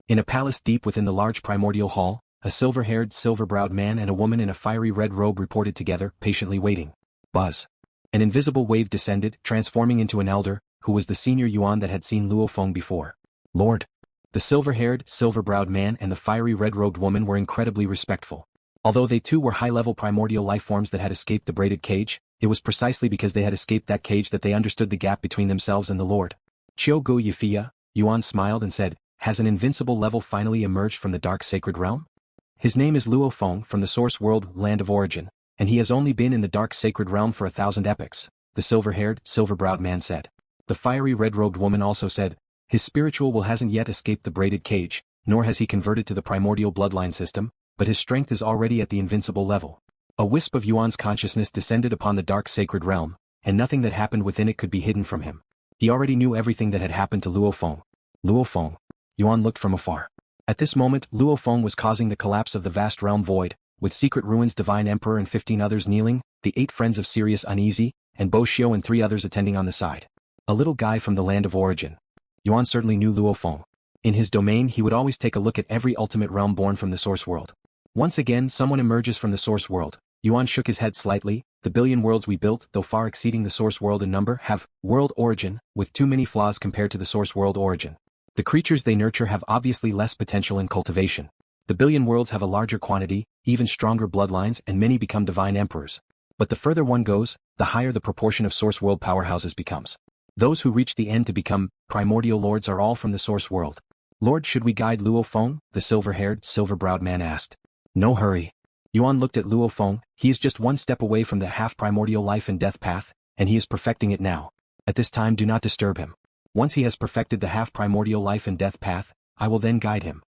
In a palace deep within the large Primordial Hall, a silver-haired, silver-browed man and a woman in a fiery red robe reported together, patiently waiting. Buzz. An invisible wave descended, transforming into an elder, who was the senior Yuan that had seen Luo Feng before. Lord. The silver-haired, silver-browed man and the fiery red-robed woman were incredibly respectful. Although they too were high-level primordial lifeforms that had escaped the braided cage, it was precisely because they had escaped that cage that they understood the gap between themselves and the Lord. Qiu Gu Yifia, Yuan smiled and said, has an invincible level finally emerged from the dark sacred realm? His name is Luo Feng from the source world, land of origin, and he has only been in the dark sacred realm for 1,000 epochs, the silver-haired, silver-browed man said. The fiery red-robed woman also said, his spiritual will hasn't yet escaped the braided cage, nor has he converted to the primordial bloodline system, but his strength is already at the invincible level. A wisp of Yuan's consciousness descended upon the dark sacred realm, and nothing that happened within it could be hidden from him. He already knew everything that had happened to Luo Feng. Luo Feng. Yuan looked from afar. At this moment, Luo Feng was causing the collapse of the vast realm void, with Secret Ruins Divine Emperor and 15 others kneeling, the 8 friends of Sirius uneasy, and Bo Xiu and 3 others attending on the side. A little guy from the land of origin. Yuan certainly knew Luo Feng. In his domain he would always take a look at every ultimate realm born from the source world. Once again someone emerges from the source world. Yuan shook his head slightly. The billion worlds we built, though far exceeding the source world in number, have world origin, with too many flaws compared to the source world origin. The creatures they nurture have obviously less potential in cultivation. The billion worlds have a larger quantity, even stronger bloodlines, and many become divine emperors. But the further one goes, the higher the proportion of source world powerhouses becomes. Those who reach the end to become primordial lords are all from the source world. Lord, should we guide Luo Feng? The silver-haired, silver-browed man asked. No hurry. Yuan looked at Luo Feng. He is just one step away from the half-primordial life and death path, and he is perfecting it now. At this time do not disturb him. Once he has perfected the half-primordial life and death path, I will then guide him.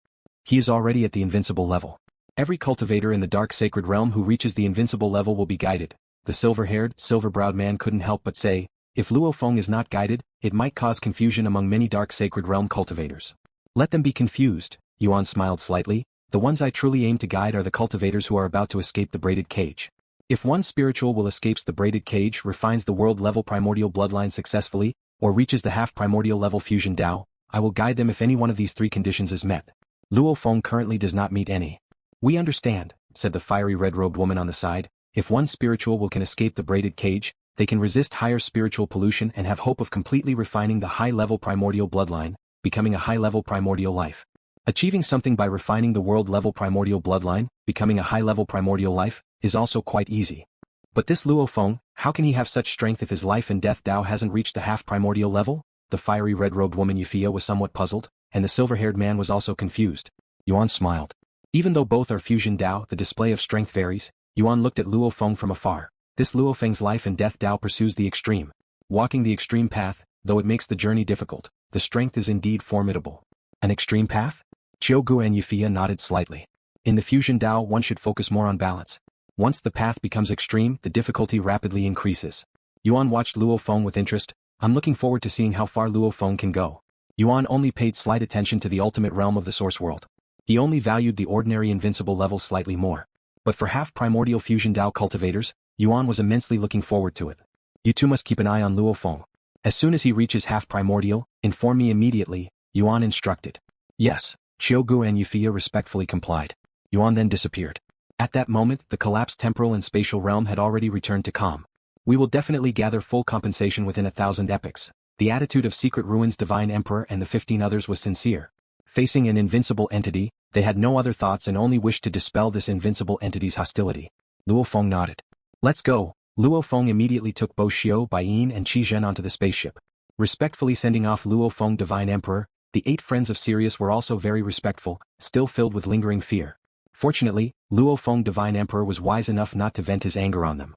He is already at the invincible level. Every cultivator in the dark sacred realm who reaches the invincible level will be guided. The silver-haired, silver-browed man couldn't help but say, if Luo Feng is not guided, it might cause confusion among many dark sacred realm cultivators. Let them be confused, Yuan smiled slightly. The ones I truly aim to guide are the cultivators who are about to escape the braided cage. If one spiritual will escapes the braided cage, refines the world-level primordial bloodline successfully, or reaches the half-primordial level fusion Dao, I will guide them if any one of these 3 conditions is met. Luo Feng currently does not meet any. We understand, said the fiery red-robed woman on the side. If one spiritual will can escape the braided cage, they can resist higher spiritual pollution and have hope of completely refining the high-level primordial bloodline, becoming a high-level primordial life. Achieving something by refining the world-level primordial bloodline, becoming a high-level primordial life, is also quite easy. But this Luo Feng, how can he have such strength if his life and death Dao hasn't reached the half-primordial level? The fiery red-robed woman Yifia was somewhat puzzled, and the silver-haired man was also confused. Yuan smiled. Even though both are fusion Dao, the display of strength varies. Yuan looked at Luo Feng from afar. This Luo Feng's life and death Dao pursues the extreme. Walking the extreme path, though it makes the journey difficult, the strength is indeed formidable. An extreme path? Qiu Gu and Yifia nodded slightly. In the fusion Dao one should focus more on balance. Once the path becomes extreme, the difficulty rapidly increases. Yuan watched Luo Feng with interest. I'm looking forward to seeing how far Luo Feng can go. Yuan only paid slight attention to the ultimate realm of the source world. He only valued the ordinary invincible level slightly more. But for half-primordial fusion Dao cultivators, Yuan was immensely looking forward to it. You too must keep an eye on Luo Feng. As soon as he reaches half-primordial, inform me immediately, Yuan instructed. Yes. Qiu Gu and Yifia respectfully complied. Yuan then disappeared. At that moment, the collapsed temporal and spatial realm had already returned to calm. We will definitely gather full compensation within 1,000 epochs. The attitude of Secret Ruins Divine Emperor and the 15 others was sincere. Facing an invincible entity, they had no other thoughts and only wished to dispel this invincible entity's hostility. Luo Feng nodded. Let's go. Luo Feng immediately took Bo Xiu, Bai Yin and Qi Zhen onto the spaceship. Respectfully sending off Luo Feng Divine Emperor, the 8 friends of Sirius were also very respectful, still filled with lingering fear. Fortunately, Luo Feng Divine Emperor was wise enough not to vent his anger on them.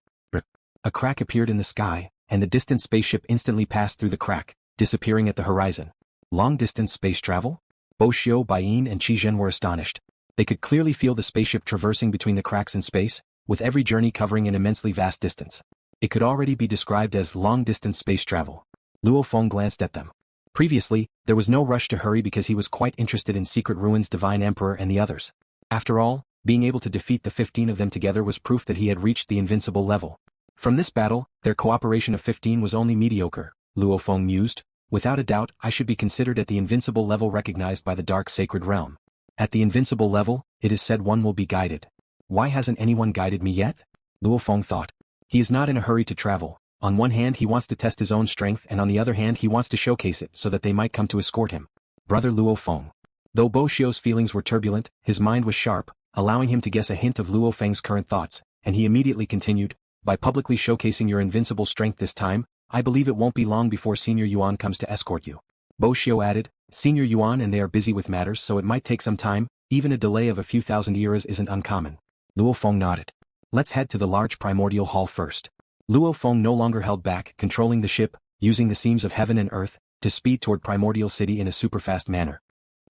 A crack appeared in the sky, and the distant spaceship instantly passed through the crack, disappearing at the horizon. Long-distance space travel? Bo Xiu, Bai Yin and Qi Zhen were astonished. They could clearly feel the spaceship traversing between the cracks in space, with every journey covering an immensely vast distance. It could already be described as long-distance space travel. Luo Feng glanced at them. Previously, there was no rush to hurry because he was quite interested in Secret Ruins Divine Emperor and the others. After all, being able to defeat the 15 of them together was proof that he had reached the invincible level. From this battle, their cooperation of 15 was only mediocre, Luo Feng mused. Without a doubt, I should be considered at the invincible level recognized by the dark sacred realm. At the invincible level, it is said one will be guided. Why hasn't anyone guided me yet? Luo Feng thought. He is not in a hurry to travel. On one hand he wants to test his own strength and on the other hand he wants to showcase it so that they might come to escort him. Brother Luo Feng. Though Bo Xiu's feelings were turbulent, his mind was sharp, allowing him to guess a hint of Luo Feng's current thoughts, and he immediately continued, by publicly showcasing your invincible strength this time, I believe it won't be long before Senior Yuan comes to escort you. Bo Xiu added, Senior Yuan and they are busy with matters so it might take some time, even a delay of a few thousand years isn't uncommon. Luo Feng nodded. Let's head to the large primordial hall first. Luo Feng no longer held back, controlling the ship, using the seams of heaven and earth, to speed toward Primordial City in a superfast manner.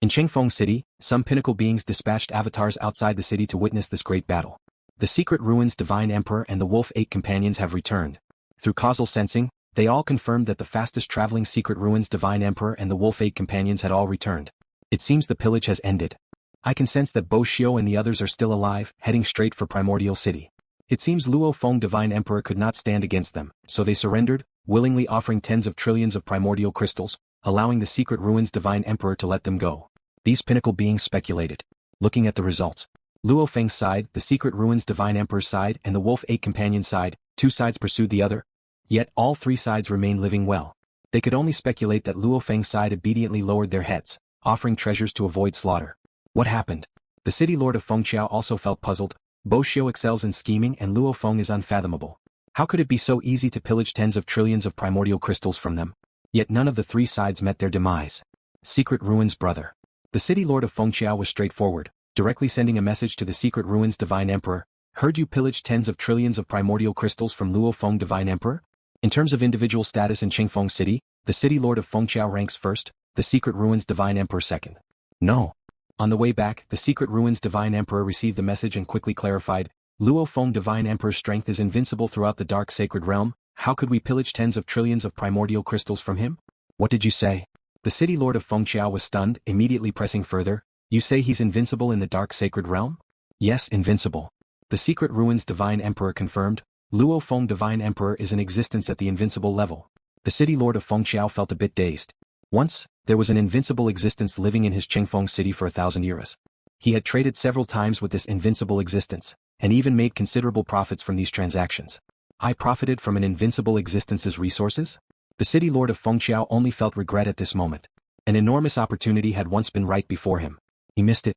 In Qingfeng City, some pinnacle beings dispatched avatars outside the city to witness this great battle. The Secret Ruins Divine Emperor and the Wolf 8 companions have returned. Through causal sensing, they all confirmed that the fastest traveling Secret Ruins Divine Emperor and the Wolf 8 companions had all returned. It seems the pillage has ended. I can sense that Bo Xiu and the others are still alive, heading straight for Primordial City. It seems Luo Feng Divine Emperor could not stand against them, so they surrendered, willingly offering tens of trillions of primordial crystals, allowing the Secret Ruins Divine Emperor to let them go. These pinnacle beings speculated. Looking at the results. Luo Feng's side, the Secret Ruins Divine Emperor's side and the Wolf 8 companion side, two sides pursued the other. Yet all three sides remained living well. They could only speculate that Luo Feng's side obediently lowered their heads, offering treasures to avoid slaughter. What happened? The city lord of Fengqiao also felt puzzled. Bo Xiu excels in scheming and Luo Feng is unfathomable. How could it be so easy to pillage tens of trillions of primordial crystals from them? Yet none of the three sides met their demise. Secret Ruins brother. The city lord of Fengqiao was straightforward, directly sending a message to the Secret Ruins Divine Emperor. Heard you pillaged tens of trillions of primordial crystals from Luo Feng Divine Emperor? In terms of individual status in Qingfeng City, the city lord of Fengqiao ranks first, the Secret Ruins Divine Emperor second. No. On the way back, the Secret Ruins Divine Emperor received the message and quickly clarified, Luo Feng Divine Emperor's strength is invincible throughout the dark sacred realm, how could we pillage tens of trillions of primordial crystals from him? What did you say? The city lord of Fengqiao was stunned, immediately pressing further, you say he's invincible in the dark sacred realm? Yes, invincible. The Secret Ruins Divine Emperor confirmed, Luo Feng Divine Emperor is in existence at the invincible level. The city lord of Fengqiao felt a bit dazed. Once, there was an invincible existence living in his Qingfeng City for 1,000 years. He had traded several times with this invincible existence, and even made considerable profits from these transactions. I profited from an invincible existence's resources? The city lord of Fengqiao only felt regret at this moment. An enormous opportunity had once been right before him. He missed it.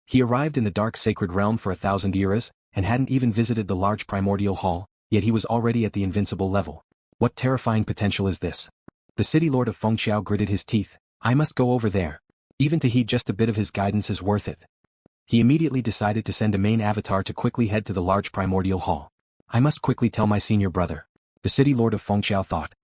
He arrived in the dark sacred realm for 1,000 years, and hadn't even visited the large primordial hall, yet he was already at the invincible level. What terrifying potential is this? The city lord of Fengqiao gritted his teeth. I must go over there. Even to heed just a bit of his guidance is worth it. He immediately decided to send a main avatar to quickly head to the large primordial hall. I must quickly tell my senior brother. The city lord of Fengqiao thought.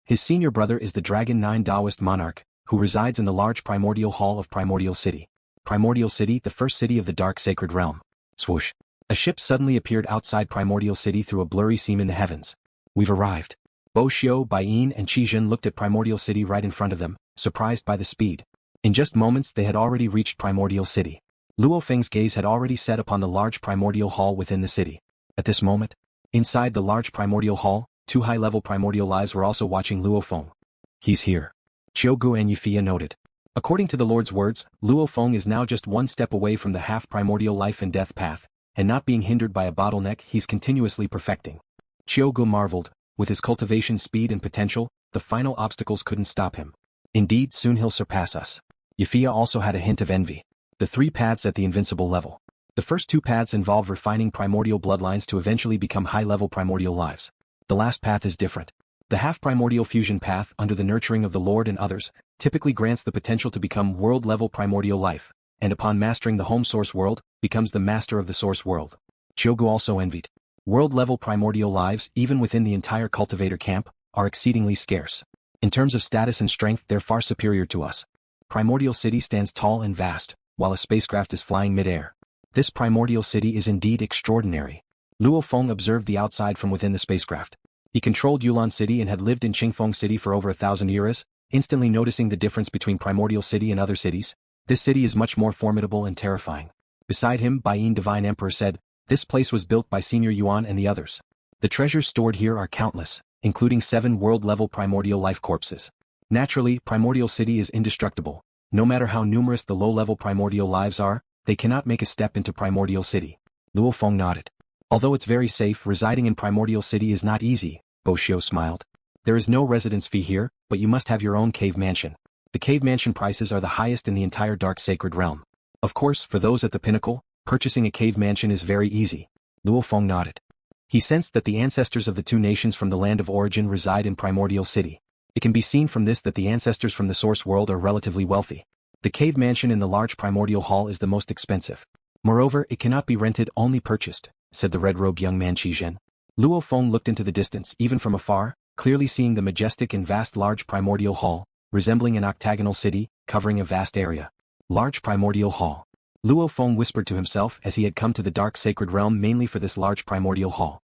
His senior brother is the Dragon 9 Taoist monarch, who resides in the large primordial hall of Primordial City. Primordial City, the first city of the dark sacred realm. Swoosh. A ship suddenly appeared outside Primordial City through a blurry seam in the heavens. We've arrived. Bo Xiu, Baiyin and Qizhen looked at Primordial City right in front of them, surprised by the speed. In just moments they had already reached Primordial City. Luo Feng's gaze had already set upon the large primordial hall within the city. At this moment, inside the large primordial hall, two high-level primordial lives were also watching Luo Feng. He's here. Qiugu and Yifei noted. According to the Lord's words, Luo Feng is now just one step away from the half-primordial life and death path, and not being hindered by a bottleneck he's continuously perfecting. Qiugu marveled. With his cultivation speed and potential, the final obstacles couldn't stop him. Indeed, soon he'll surpass us. Yifei also had a hint of envy. The three paths at the invincible level. The first two paths involve refining primordial bloodlines to eventually become high-level primordial lives. The last path is different. The half-primordial fusion path, under the nurturing of the Lord and others, typically grants the potential to become world-level primordial life, and upon mastering the home source world, becomes the master of the source world. Qiugu also envied. World-level primordial lives, even within the entire cultivator camp, are exceedingly scarce. In terms of status and strength, they're far superior to us. Primordial City stands tall and vast, while a spacecraft is flying mid-air. This Primordial City is indeed extraordinary. Luo Feng observed the outside from within the spacecraft. He controlled Yuan City and had lived in Qingfeng City for over 1,000 years, instantly noticing the difference between Primordial City and other cities. This city is much more formidable and terrifying. Beside him, Baiyin Divine Emperor said, this place was built by Senior Yuan and the others. The treasures stored here are countless, including 7 world-level primordial life corpses. Naturally, Primordial City is indestructible. No matter how numerous the low-level primordial lives are, they cannot make a step into Primordial City. Luo Feng nodded. Although it's very safe, residing in Primordial City is not easy, Bo Xiu smiled. There is no residence fee here, but you must have your own cave mansion. The cave mansion prices are the highest in the entire Dark Sacred Realm. Of course, for those at the pinnacle, purchasing a cave mansion is very easy. Luo Feng nodded. He sensed that the ancestors of the two nations from the land of origin reside in Primordial City. It can be seen from this that the ancestors from the source world are relatively wealthy. The cave mansion in the large Primordial Hall is the most expensive. Moreover, it cannot be rented, only purchased, said the red-robed young man Qi Zhen. Luo Feng looked into the distance, even from afar, clearly seeing the majestic and vast large Primordial Hall, resembling an octagonal city, covering a vast area. Large Primordial Hall. Luo Feng whispered to himself as he had come to the Dark Sacred Realm mainly for this large Primordial Hall.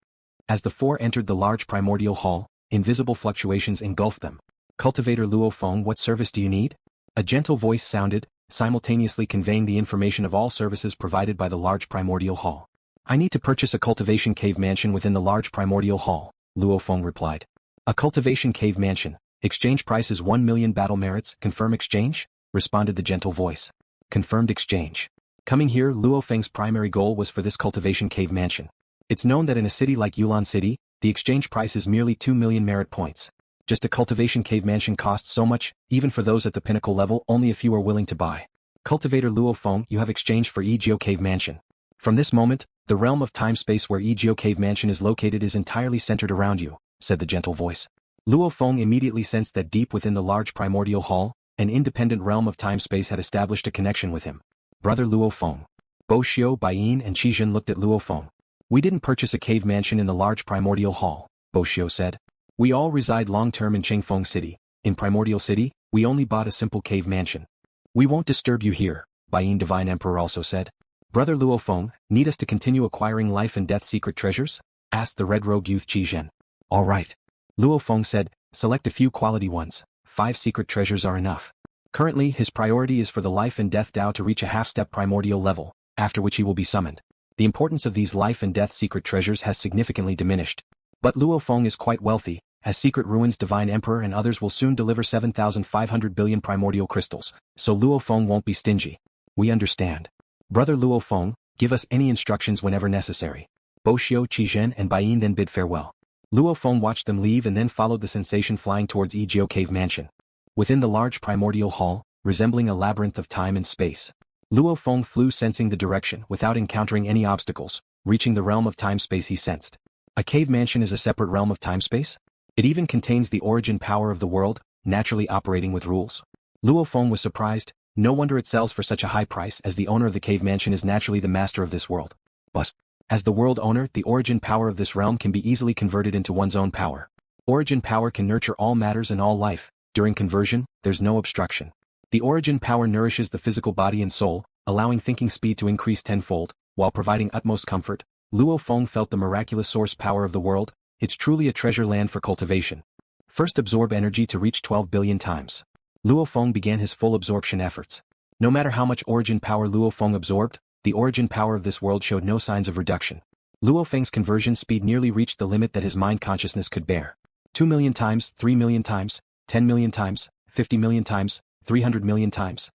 As the four entered the large Primordial Hall, invisible fluctuations engulfed them. Cultivator Luo Feng, what service do you need? A gentle voice sounded, simultaneously conveying the information of all services provided by the large Primordial Hall. I need to purchase a cultivation cave mansion within the large Primordial Hall, Luo Feng replied. A cultivation cave mansion. Exchange price is 1 million battle merits. Confirm exchange? Responded the gentle voice. Confirmed exchange. Coming here, Luo Feng's primary goal was for this cultivation cave mansion. It's known that in a city like Yuan City, the exchange price is merely 2 million merit points. Just a cultivation cave mansion costs so much, even for those at the pinnacle level, only a few are willing to buy. Cultivator Luo Feng, you have exchanged for Yi Jiu Cave Mansion. From this moment, the realm of time-space where Yi Jiu Cave Mansion is located is entirely centered around you, said the gentle voice. Luo Feng immediately sensed that deep within the large Primordial Hall, an independent realm of time-space had established a connection with him. Brother Luo Feng. Bo Xiu, Baiyin and Qi Zhen looked at Luo Feng. We didn't purchase a cave mansion in the large Primordial Hall, Bo Xiu said. We all reside long-term in Chengfeng City. In Primordial City, we only bought a simple cave mansion. We won't disturb you here, Baiyin Divine Emperor also said. Brother Luo Feng, need us to continue acquiring life and death secret treasures? Asked the red-robed youth Qi Zhen. All right. Luo Feng said, select a few quality ones. 5 secret treasures are enough. Currently, his priority is for the life and death Dao to reach a half-step primordial level, after which he will be summoned. The importance of these life and death secret treasures has significantly diminished. But Luo Feng is quite wealthy, as Secret Ruins Divine Emperor and others will soon deliver 7,500 billion primordial crystals, so Luo Feng won't be stingy. We understand. Brother Luo Feng, give us any instructions whenever necessary. Bo Xiu, Qi Zhen and Baiyin then bid farewell. Luo Feng watched them leave and then followed the sensation flying towards Yi Jiu Cave Mansion. Within the large Primordial Hall, resembling a labyrinth of time and space, Luo Feng flew sensing the direction without encountering any obstacles, reaching the realm of time-space he sensed. A cave mansion is a separate realm of time-space? It even contains the origin power of the world, naturally operating with rules. Luo Feng was surprised, no wonder it sells for such a high price as the owner of the cave mansion is naturally the master of this world. But, as the world owner, the origin power of this realm can be easily converted into one's own power. Origin power can nurture all matters and all life. During conversion, there's no obstruction. The origin power nourishes the physical body and soul, allowing thinking speed to increase tenfold, while providing utmost comfort. Luo Feng felt the miraculous source power of the world. It's truly a treasure land for cultivation. First absorb energy to reach 12 billion times. Luo Feng began his full absorption efforts. No matter how much origin power Luo Feng absorbed, the origin power of this world showed no signs of reduction. Luo Feng's conversion speed nearly reached the limit that his mind consciousness could bear. 2 million times, 3 million times, 10 million times, 50 million times, 300 million times.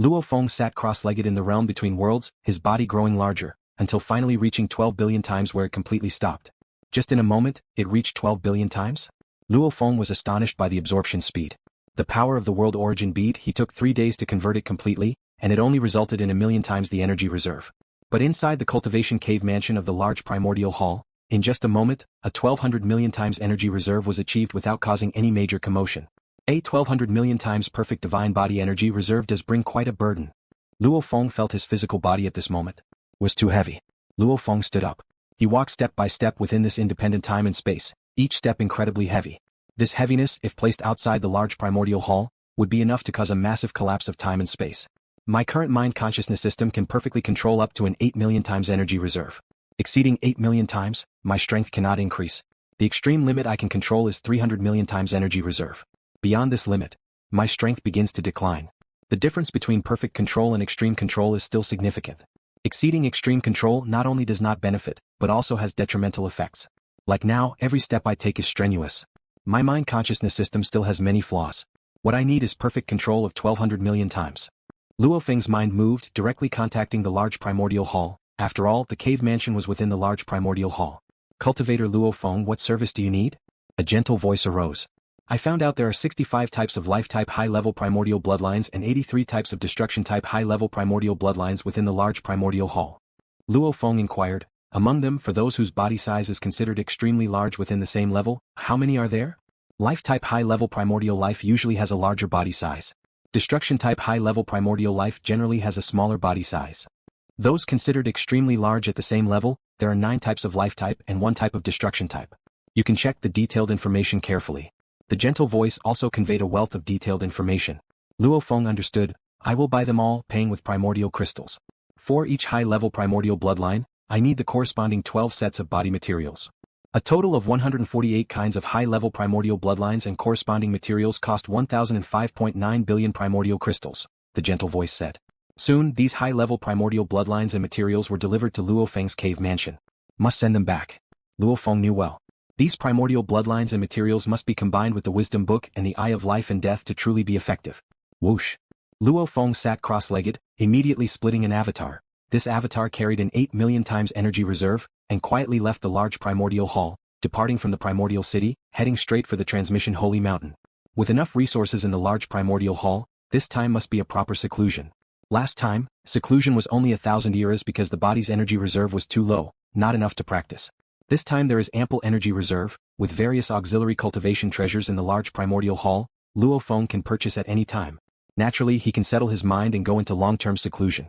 Luo Feng sat cross-legged in the realm between worlds, his body growing larger, until finally reaching 12 billion times where it completely stopped. Just in a moment, it reached 12 billion times? Luo Feng was astonished by the absorption speed. The power of the world origin bead, he took 3 days to convert it completely, and it only resulted in 1 million times the energy reserve. But inside the cultivation cave mansion of the large Primordial Hall, in just a moment, a 1200 million times energy reserve was achieved without causing any major commotion. A 1200 million times perfect divine body energy reserve does bring quite a burden. Luo Feng felt his physical body at this moment was too heavy. Luo Feng stood up. He walked step by step within this independent time and space, each step incredibly heavy. This heaviness, if placed outside the large Primordial Hall, would be enough to cause a massive collapse of time and space. My current mind consciousness system can perfectly control up to an 8 million times energy reserve. Exceeding 8 million times, my strength cannot increase. The extreme limit I can control is 300 million times energy reserve. Beyond this limit, my strength begins to decline. The difference between perfect control and extreme control is still significant. Exceeding extreme control not only does not benefit, but also has detrimental effects. Like now, every step I take is strenuous. My mind consciousness system still has many flaws. What I need is perfect control of 1200 million times. LuoFeng's mind moved, directly contacting the large Primordial Hall. After all, the cave mansion was within the large Primordial Hall. Cultivator Luo Feng, what service do you need? A gentle voice arose. I found out there are 65 types of life-type high-level primordial bloodlines and 83 types of destruction-type high-level primordial bloodlines within the large Primordial Hall. Luo Feng inquired. Among them, for those whose body size is considered extremely large within the same level, how many are there? Life-type high-level primordial life usually has a larger body size. Destruction-type high-level primordial life generally has a smaller body size. Those considered extremely large at the same level, there are 9 types of life-type and 1 type of destruction-type. You can check the detailed information carefully. The gentle voice also conveyed a wealth of detailed information. Luo Feng understood. I will buy them all, paying with primordial crystals. For each high-level primordial bloodline, I need the corresponding 12 sets of body materials. A total of 148 kinds of high-level primordial bloodlines and corresponding materials cost 1,005.9 billion primordial crystals, the gentle voice said. Soon, these high-level primordial bloodlines and materials were delivered to Luo Feng's cave mansion. Must send them back. Luo Feng knew well. These primordial bloodlines and materials must be combined with the wisdom book and the eye of life and death to truly be effective. Whoosh. Luo Feng sat cross-legged, immediately splitting an avatar. This avatar carried an 8 million times energy reserve, and quietly left the large Primordial Hall, departing from the Primordial City, heading straight for the transmission Holy Mountain. With enough resources in the large Primordial Hall, this time must be a proper seclusion. Last time, seclusion was only 1,000 years because the body's energy reserve was too low, not enough to practice. This time there is ample energy reserve, with various auxiliary cultivation treasures in the large Primordial Hall, Luo Feng can purchase at any time. Naturally, he can settle his mind and go into long-term seclusion.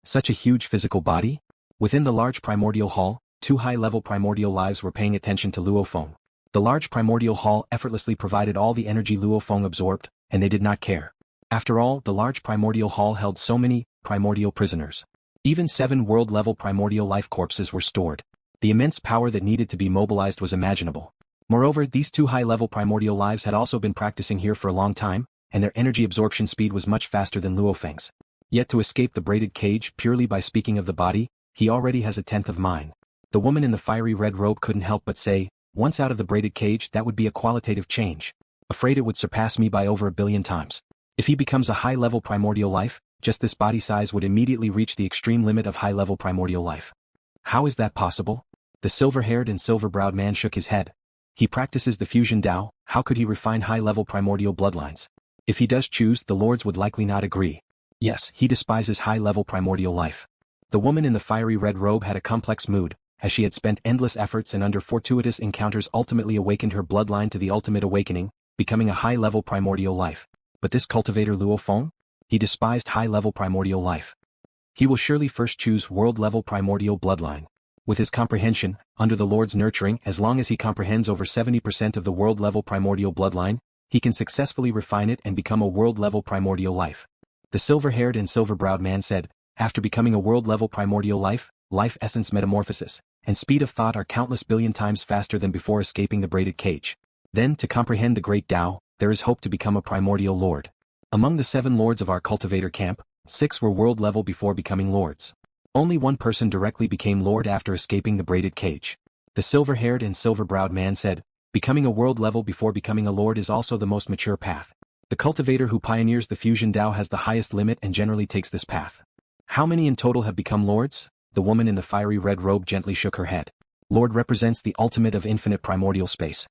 Such a huge physical body? Within the large Primordial Hall, 2 high-level primordial lives were paying attention to Luo Feng. The large Primordial Hall effortlessly provided all the energy Luo Feng absorbed, and they did not care. After all, the large Primordial Hall held so many primordial prisoners. Even 7 world-level primordial life corpses were stored. The immense power that needed to be mobilized was imaginable. Moreover, these 2 high-level primordial lives had also been practicing here for a long time, and their energy absorption speed was much faster than Luo Feng's. Yet to escape the braided cage purely by speaking of the body, he already has a tenth of mine. The woman in the fiery red robe couldn't help but say, once out of the braided cage that would be a qualitative change. Afraid it would surpass me by over 1 billion times. If he becomes a high-level primordial life, just this body size would immediately reach the extreme limit of high-level primordial life. How is that possible? The silver-haired and silver-browed man shook his head. He practices the fusion Dao, how could he refine high-level primordial bloodlines? If he does choose, the lords would likely not agree. Yes, he despises high-level primordial life. The woman in the fiery red robe had a complex mood, as she had spent endless efforts and under fortuitous encounters ultimately awakened her bloodline to the ultimate awakening, becoming a high-level primordial life. But this cultivator Luo Feng? He despised high-level primordial life. He will surely first choose world-level primordial bloodline. With his comprehension, under the Lord's nurturing, as long as he comprehends over 70% of the world-level primordial bloodline, he can successfully refine it and become a world-level primordial life. The silver-haired and silver-browed man said, after becoming a world-level primordial life, life essence metamorphosis, and speed of thought are countless billion times faster than before escaping the braided cage. Then, to comprehend the great Tao, there is hope to become a primordial lord. Among the 7 lords of our cultivator camp, 6 were world-level before becoming lords. Only 1 person directly became lord after escaping the braided cage. The silver-haired and silver-browed man said, becoming a world level before becoming a lord is also the most mature path. The cultivator who pioneers the fusion Dao has the highest limit and generally takes this path. How many in total have become lords? The woman in the fiery red robe gently shook her head. Lord represents the ultimate of infinite primordial space.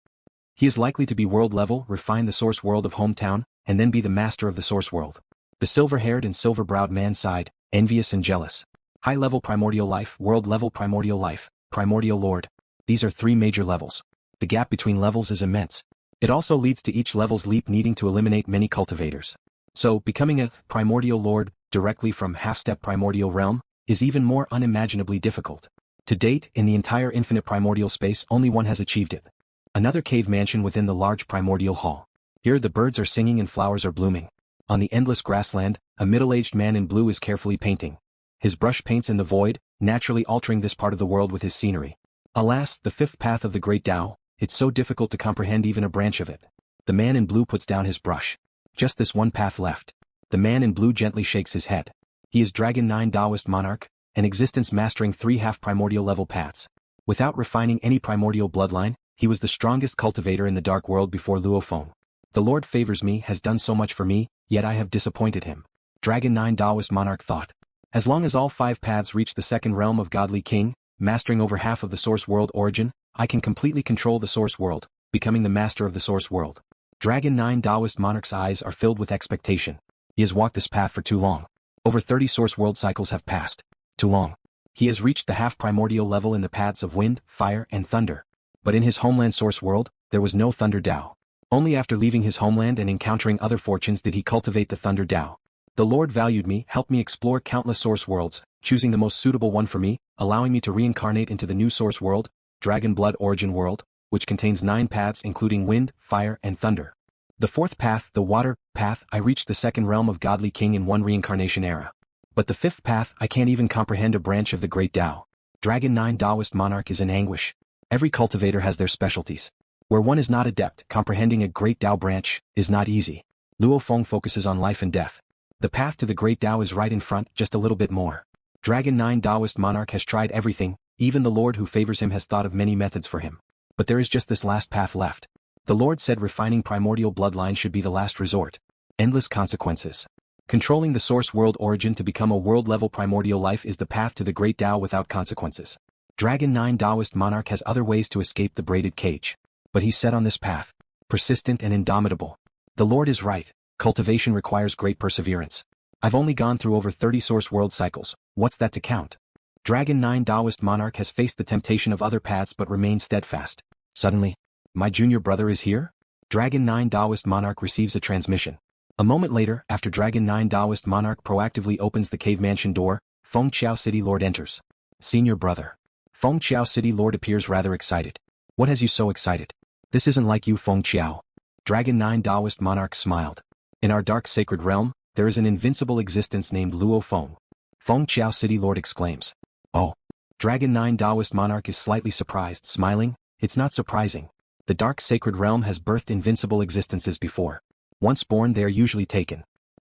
He is likely to be world level, refine the source world of hometown, and then be the master of the source world. The silver-haired and silver-browed man sighed, envious and jealous. High-level primordial life, world-level primordial life, primordial lord. These are 3 major levels. The gap between levels is immense. It also leads to each level's leap needing to eliminate many cultivators. So, becoming a primordial lord, directly from half-step primordial realm, is even more unimaginably difficult. To date, in the entire infinite primordial space only 1 has achieved it. Another cave mansion within the large Primordial Hall. Here the birds are singing and flowers are blooming. On the endless grassland, a middle-aged man in blue is carefully painting. His brush paints in the void, naturally altering this part of the world with his scenery. Alas, the 5th path of the great Tao, it's so difficult to comprehend even a branch of it. The man in blue puts down his brush. Just this 1 path left. The man in blue gently shakes his head. He is Dragon 9 Taoist monarch, an existence mastering 3 half-primordial level paths. Without refining any primordial bloodline, he was the strongest cultivator in the dark world before Luo Feng. The Lord favors me, has done so much for me, yet I have disappointed him. Dragon 9 Taoist monarch thought. As long as all 5 paths reach the second realm of Godly King, mastering over half of the source world origin, I can completely control the source world, becoming the master of the source world. Dragon 9 Taoist monarch's eyes are filled with expectation. He has walked this path for too long. Over 30 source world cycles have passed. Too long. He has reached the half-primordial level in the paths of wind, fire, and thunder. But in his homeland source world, there was no thunder Dao. Only after leaving his homeland and encountering other fortunes did he cultivate the thunder Dao. The Lord valued me, helped me explore countless source worlds, choosing the most suitable one for me, allowing me to reincarnate into the new source world, Dragon Blood Origin World, which contains 9 paths including wind, fire, and thunder. The 4th path, the water path, I reached the second realm of Godly King in 1 reincarnation era. But the 5th path, I can't even comprehend a branch of the great Dao. Dragon 9 Taoist monarch is in anguish. Every cultivator has their specialties. Where one is not adept, comprehending a great Dao branch is not easy. Luo Feng focuses on life and death. The path to the great Dao is right in front, just a little bit more. Dragon 9 Taoist monarch has tried everything, even the Lord who favors him has thought of many methods for him. But there is just this last path left. The Lord said refining primordial bloodline should be the last resort. Endless consequences. Controlling the source world origin to become a world-level primordial life is the path to the great Dao without consequences. Dragon 9 Taoist monarch has other ways to escape the braided cage. But he's set on this path. Persistent and indomitable. The Lord is right. Cultivation requires great perseverance. I've only gone through over 30 source world cycles, what's that to count? Dragon 9 Taoist monarch has faced the temptation of other paths but remained steadfast. Suddenly, my junior brother is here? Dragon 9 Taoist monarch receives a transmission. A moment later, after Dragon 9 Taoist monarch proactively opens the cave mansion door, Feng Chao City Lord enters. Senior brother. Feng Chao City Lord appears rather excited. What has you so excited? This isn't like you, Feng Chao. Dragon 9 Taoist monarch smiled. In our dark sacred realm, there is an invincible existence named Luo Feng. Feng Chao City Lord exclaims. Oh. Dragon 9 Taoist monarch is slightly surprised, smiling. It's not surprising. The dark sacred realm has birthed invincible existences before. Once born they are usually taken.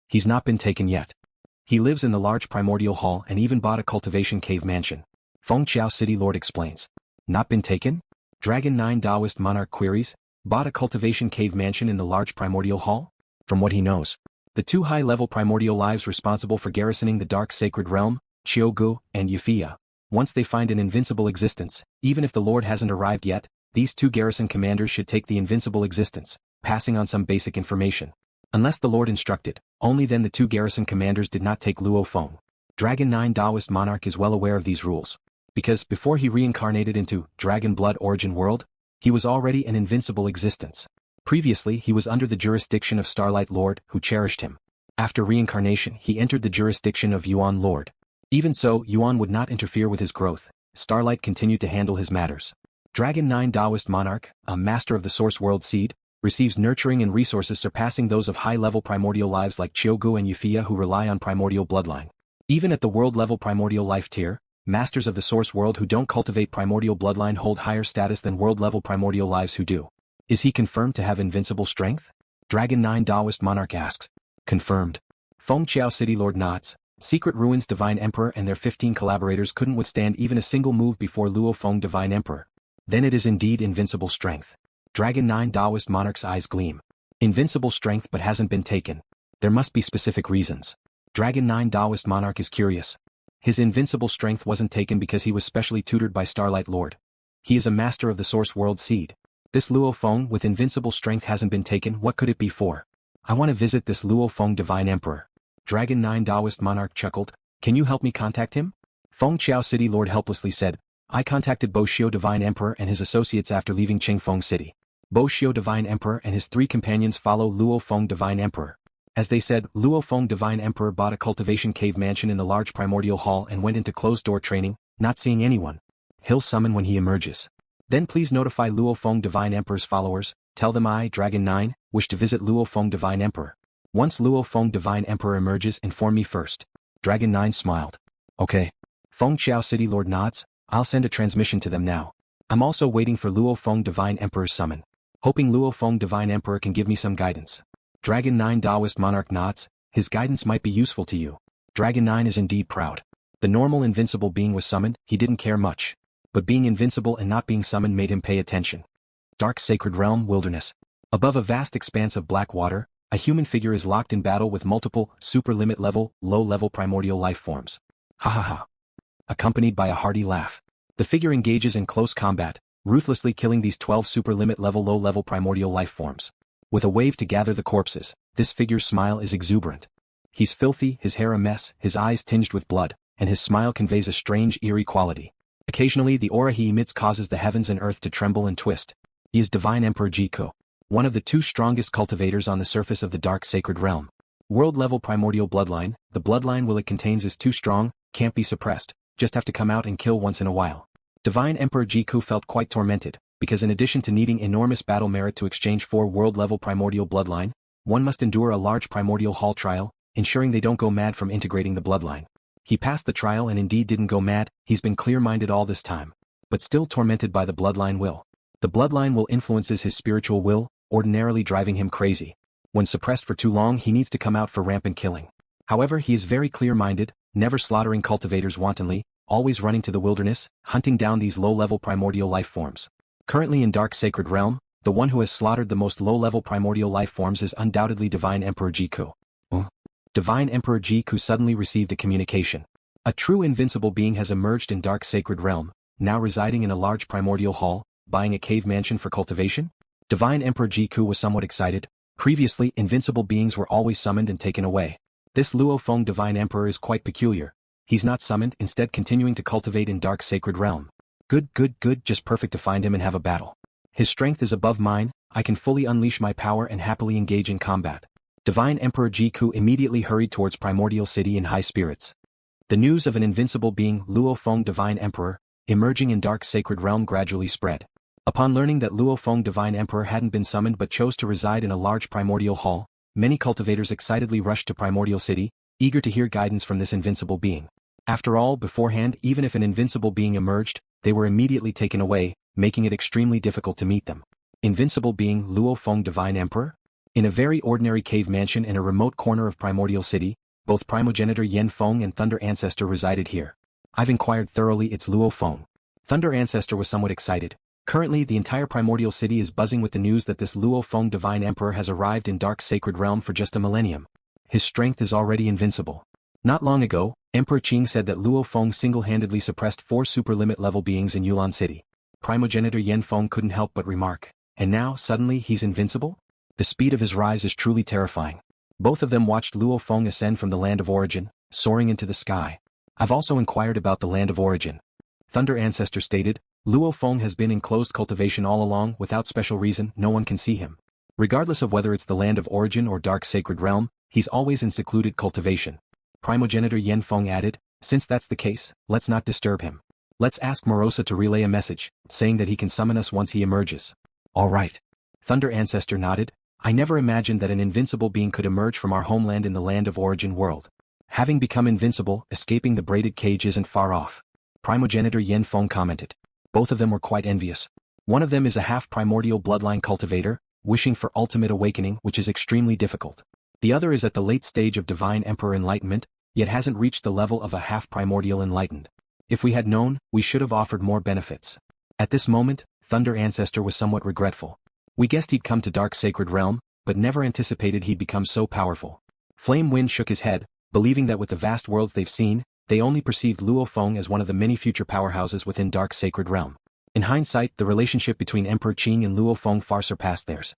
He's not been taken yet. He lives in the large Primordial Hall and even bought a cultivation cave mansion. Feng Chao City Lord explains. Not been taken? Dragon 9 Taoist monarch queries. Bought a cultivation cave mansion in the large Primordial Hall? From what he knows, the 2 high-level primordial lives responsible for garrisoning the dark sacred realm, Qiugu and Yifia. Once they find an invincible existence, even if the Lord hasn't arrived yet, these 2 garrison commanders should take the invincible existence, passing on some basic information. Unless the Lord instructed, only then the 2 garrison commanders did not take Luo Feng. Dragon 9 Taoist monarch is well aware of these rules. Because before he reincarnated into Dragon Blood Origin World, he was already an invincible existence. Previously he was under the jurisdiction of Starlight Lord, who cherished him. After reincarnation he entered the jurisdiction of Yuan Lord. Even so, Yuan would not interfere with his growth. Starlight continued to handle his matters. Dragon 9 Taoist monarch, a master of the source world seed, receives nurturing and resources surpassing those of high-level primordial lives like Qiugu and Yifia who rely on primordial bloodline. Even at the world-level primordial life tier, masters of the source world who don't cultivate primordial bloodline hold higher status than world-level primordial lives who do. Is he confirmed to have invincible strength? Dragon 9 Taoist monarch asks. Confirmed. Feng Chao City Lord nods. Secret Ruins Divine Emperor and their 15 collaborators couldn't withstand even a single move before Luo Feng Divine Emperor. Then it is indeed invincible strength. Dragon 9 Taoist monarch's eyes gleam. Invincible strength but hasn't been taken. There must be specific reasons. Dragon 9 Taoist monarch is curious. His invincible strength wasn't taken because he was specially tutored by Starlight Lord. He is a master of the source world seed. This Luo Feng with invincible strength hasn't been taken, what could it be for? I want to visit this Luo Feng Divine Emperor. Dragon 9 Taoist monarch chuckled. Can you help me contact him? Feng Chao City Lord helplessly said. I contacted Bo Xiu Divine Emperor and his associates after leaving Qingfeng City. Bo Xiu Divine Emperor and his 3 companions follow Luo Feng Divine Emperor. As they said, Luo Feng Divine Emperor bought a cultivation cave mansion in the large Primordial Hall and went into closed-door training, not seeing anyone. He'll summon when he emerges. Then please notify Luo Feng Divine Emperor's followers, tell them I, Dragon 9, wish to visit Luo Feng Divine Emperor. Once Luo Feng Divine Emperor emerges, inform me first. Dragon 9 smiled. Okay. Feng Chao City Lord nods. I'll send a transmission to them now. I'm also waiting for Luo Feng Divine Emperor's summon. Hoping Luo Feng Divine Emperor can give me some guidance. Dragon 9 Taoist monarch nods. His guidance might be useful to you. Dragon 9 is indeed proud. The normal invincible being was summoned, he didn't care much. But being invincible and not being summoned made him pay attention. Dark Sacred Realm Wilderness. Above a vast expanse of black water, a human figure is locked in battle with multiple, super-limit level, low-level primordial life forms. Ha ha ha. Accompanied by a hearty laugh. The figure engages in close combat, ruthlessly killing these 12 super-limit level low-level primordial life forms. With a wave to gather the corpses, this figure's smile is exuberant. He's filthy, his hair a mess, his eyes tinged with blood, and his smile conveys a strange, eerie quality. Occasionally the aura he emits causes the heavens and earth to tremble and twist. He is Divine Emperor Yi Jiu, one of the two strongest cultivators on the surface of the dark sacred realm. World-level primordial bloodline, the bloodline will it contains is too strong, can't be suppressed, just have to come out and kill once in a while. Divine Emperor Yi Jiu felt quite tormented, because in addition to needing enormous battle merit to exchange 4 world-level primordial bloodline, one must endure a large Primordial Hall trial, ensuring they don't go mad from integrating the bloodline. He passed the trial and indeed didn't go mad, he's been clear-minded all this time. But still tormented by the bloodline will. The bloodline will influences his spiritual will, ordinarily driving him crazy. When suppressed for too long he needs to come out for rampant killing. However, he is very clear-minded, never slaughtering cultivators wantonly, always running to the wilderness, hunting down these low-level primordial life forms. Currently in Dark Sacred Realm, the one who has slaughtered the most low-level primordial life forms is undoubtedly Divine Emperor Yi Jiu. Divine Emperor Yi Jiu suddenly received a communication. A true invincible being has emerged in Dark Sacred Realm, now residing in a large Primordial Hall, buying a cave mansion for cultivation? Divine Emperor Yi Jiu was somewhat excited. Previously, invincible beings were always summoned and taken away. This Luo Feng Divine Emperor is quite peculiar. He's not summoned, instead continuing to cultivate in Dark Sacred Realm. Good, just perfect to find him and have a battle. His strength is above mine, I can fully unleash my power and happily engage in combat. Divine Emperor Yi Jiu immediately hurried towards Primordial City in high spirits. The news of an invincible being, Luo Feng Divine Emperor, emerging in Dark Sacred Realm gradually spread. Upon learning that Luo Feng Divine Emperor hadn't been summoned but chose to reside in a large Primordial Hall, many cultivators excitedly rushed to Primordial City, eager to hear guidance from this invincible being. After all, beforehand, even if an invincible being emerged, they were immediately taken away, making it extremely difficult to meet them. Invincible being Luo Feng Divine Emperor? In a very ordinary cave mansion in a remote corner of Primordial City, both primogenitor Yi Feng and Thunder Ancestor resided here. I've inquired thoroughly, it's Luo Feng. Thunder Ancestor was somewhat excited. Currently the entire Primordial City is buzzing with the news that this Luo Feng Divine Emperor has arrived in Dark Sacred Realm for just a millennium. His strength is already invincible. Not long ago, Emperor Qing said that Luo Feng single-handedly suppressed 4 super-limit level beings in Yuan City. Primogenitor Yi Feng couldn't help but remark, and now, suddenly, he's invincible? The speed of his rise is truly terrifying. Both of them watched Luo Feng ascend from the land of origin, soaring into the sky. I've also inquired about the land of origin. Thunder Ancestor stated, Luo Feng has been in closed cultivation all along, without special reason, no one can see him. Regardless of whether it's the land of origin or Dark Sacred Realm, he's always in secluded cultivation. Primogenitor Yi Feng added, since that's the case, let's not disturb him. Let's ask Morosa to relay a message, saying that he can summon us once he emerges. All right. Thunder Ancestor nodded, I never imagined that an invincible being could emerge from our homeland in the land of origin world. Having become invincible, escaping the braided cage isn't far off. Primogenitor Yi Feng commented. Both of them were quite envious. One of them is a half-primordial bloodline cultivator, wishing for ultimate awakening, which is extremely difficult. The other is at the late stage of Divine Emperor Enlightenment, yet hasn't reached the level of a half-primordial enlightened. If we had known, we should have offered more benefits. At this moment, Thunder Ancestor was somewhat regretful. We guessed he'd come to Dark Sacred Realm, but never anticipated he'd become so powerful. Flame Wind shook his head, believing that with the vast worlds they've seen, they only perceived Luo Feng as one of the many future powerhouses within Dark Sacred Realm. In hindsight, the relationship between Emperor Qing and Luo Feng far surpassed theirs.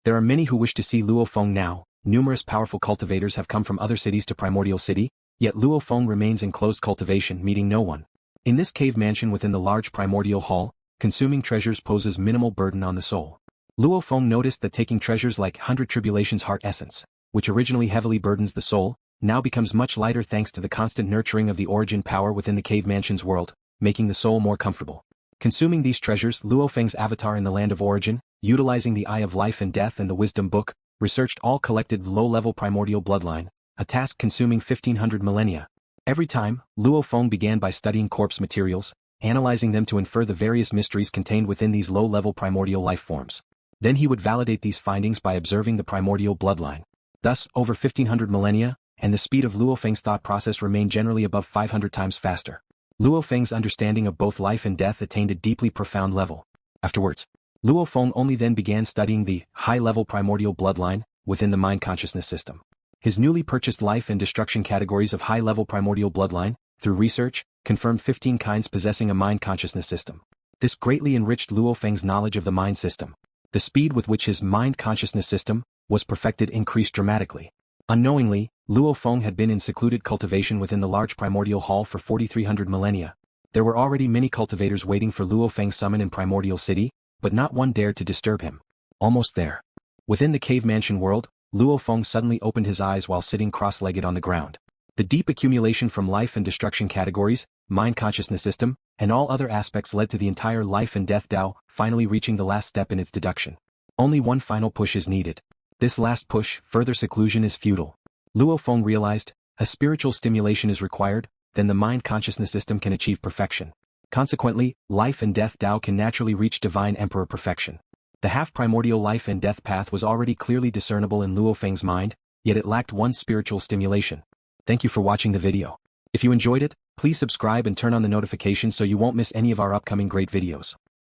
There are many who wish to see Luo Feng now. Numerous powerful cultivators have come from other cities to Primordial City, yet Luo Feng remains in closed cultivation, meeting no one. In this cave mansion within the large Primordial Hall, consuming treasures poses minimal burden on the soul. Luo Feng noticed that taking treasures like 100 Tribulations Heart Essence, which originally heavily burdens the soul, now becomes much lighter thanks to the constant nurturing of the origin power within the cave mansion's world, making the soul more comfortable. Consuming these treasures, Luo Feng's avatar in the land of origin, utilizing the Eye of Life and Death and the Wisdom Book, researched all collected low-level primordial bloodline, a task consuming 1500 millennia. Every time, Luo Feng began by studying corpse materials, analyzing them to infer the various mysteries contained within these low-level primordial life forms. Then he would validate these findings by observing the primordial bloodline. Thus, over 1500 millennia, and the speed of Luo Feng's thought process remained generally above 500 times faster. Luo Feng's understanding of both life and death attained a deeply profound level. Afterwards, Luo Feng only then began studying the high-level primordial bloodline within the mind consciousness system. His newly purchased life and destruction categories of high-level primordial bloodline, through research, confirmed 15 kinds possessing a mind consciousness system. This greatly enriched Luo Feng's knowledge of the mind system. The speed with which his mind consciousness system was perfected increased dramatically. Unknowingly, Luo Feng had been in secluded cultivation within the large Primordial Hall for 4,300 millennia. There were already many cultivators waiting for Luo Feng's summon in Primordial City, but not one dared to disturb him. Almost there. Within the cave mansion world, Luo Feng suddenly opened his eyes while sitting cross-legged on the ground. The deep accumulation from life and destruction categories, mind consciousness system, and all other aspects led to the entire life and death Dao finally reaching the last step in its deduction. Only one final push is needed. This last push, further seclusion, is futile. Luo Feng realized, a spiritual stimulation is required, then the mind consciousness system can achieve perfection. Consequently, life and death Dao can naturally reach divine emperor perfection. The half-primordial life and death path was already clearly discernible in Luo Feng's mind, yet it lacked one spiritual stimulation. Thank you for watching the video. If you enjoyed it, please subscribe and turn on the notifications so you won't miss any of our upcoming great videos.